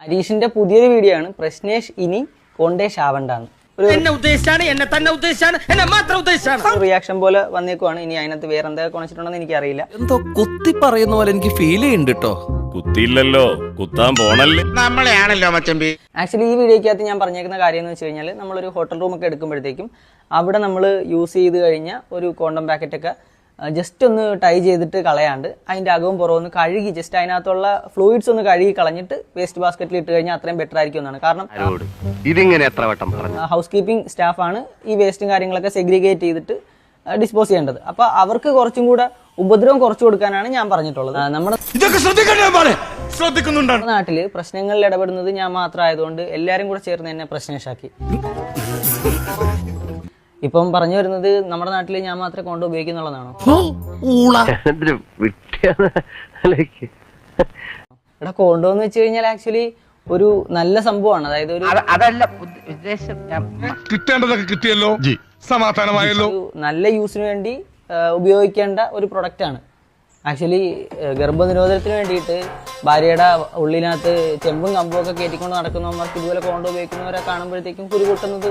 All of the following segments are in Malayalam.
ഹരീഷിന്റെ പുതിയൊരു വീഡിയോ ആണ് പ്രശ്നേഷ് ഇനി കോണ്ടേഷ് ആവണ്ടാന്ന്. റിയാക്ഷൻ പോലെ വന്നേക്കുവാണ്. ഇനി അതിനകത്ത് വേറെ എന്തൊക്കെ കൊണിച്ചിട്ടുണ്ടെന്ന് എനിക്കറിയില്ല. എന്തോ കുത്തി പറയുന്ന പോലെ എനിക്ക് ഫീൽ ചെയ്യുന്നുണ്ട് കേട്ടോ. കുത്തിയില്ലല്ലോ, കുത്താൻ പോണല്ലേ. നമ്മളെയാണല്ലോ മച്ചമ്പി. ആക്ച്വലി ഈ വീഡിയോക്കകത്ത് ഞാൻ പറഞ്ഞേക്കുന്ന കാര്യം എന്ന് വെച്ച് കഴിഞ്ഞാൽ നമ്മളൊരു ഹോട്ടൽ റൂമൊക്കെ എടുക്കുമ്പോഴത്തേക്കും അവിടെ നമ്മൾ യൂസ് ചെയ്ത് കഴിഞ്ഞ ഒരു കോണ്ടം പാക്കറ്റൊക്കെ ജസ്റ്റ് ഒന്ന് ടൈ ചെയ്തിട്ട് കളയാണ്ട് അതിൻ്റെ അകവും പുറവും ഒന്ന് കഴുകി ജസ്റ്റ് അതിനകത്തുള്ള ഫ്ലൂയിഡ്സ് ഒന്ന് കഴുകി കളഞ്ഞിട്ട് വേസ്റ്റ് ബാസ്ക്കറ്റിൽ ഇട്ട് കഴിഞ്ഞാൽ അത്രയും ബെറ്റർ ആയിരിക്കും എന്നാണ്. കാരണം ഇതിങ്ങനെ എത്ര വട്ടം പറഞ്ഞു. ഹൗസ് കീപ്പിംഗ് സ്റ്റാഫാണ് ഈ വേസ്റ്റും കാര്യങ്ങളൊക്കെ സെഗ്രിഗേറ്റ് ചെയ്തിട്ട് ഡിസ്പോസ് ചെയ്യേണ്ടത്. അപ്പൊ അവർക്ക് കുറച്ചും കൂടെ ഉപദ്രവം കുറച്ചു കൊടുക്കാനാണ് ഞാൻ പറഞ്ഞിട്ടുള്ളത്. നമ്മുടെ നാട്ടില് പ്രശ്നങ്ങളിൽ ഇടപെടുന്നത് ഞാൻ മാത്രമായതുകൊണ്ട് എല്ലാരും കൂടെ ചേർന്ന് എന്നെ പ്രശ്നേഷാക്കി. ഇപ്പം പറഞ്ഞു വരുന്നത് നമ്മുടെ നാട്ടിൽ ഞാൻ മാത്രമേ കോണ്ടം ഉപയോഗിക്കുന്നുള്ളതാണോ? ഇവിടെ കോണ്ടം എന്ന് വെച്ച് കഴിഞ്ഞാൽ ആക്ച്വലി ഒരു നല്ല സംഭവമാണ്. അതായത് ഒരു കിട്ടേണ്ടതൊക്കെ കിട്ടിയല്ലോ, സമാധാനമായല്ലോ. നല്ല യൂസിന് വേണ്ടി ഉപയോഗിക്കേണ്ട ഒരു പ്രൊഡക്റ്റ് ആണ്. ആക്ച്വലി ഗർഭനിരോധനത്തിന് വേണ്ടിയിട്ട് ഭാര്യയുടെ ഉള്ളിനകത്ത് ചെമ്പും കമ്പും ഒക്കെ കയറ്റിക്കൊണ്ട് നടക്കുന്നവർക്ക് ഇതുപോലെ കോണ്ടം ഉപയോഗിക്കുന്നവരെ കാണുമ്പോഴത്തേക്കും കുരു പൊട്ടുന്നത്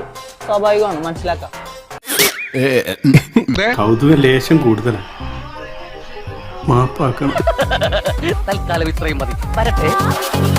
സ്വാഭാവികമാണ്, മനസ്സിലാക്കാം. കൗതുക ലേശം കൂടുതലാണ്, മാപ്പാക്കണം. തൽക്കാലം ഇത്രയും മതി.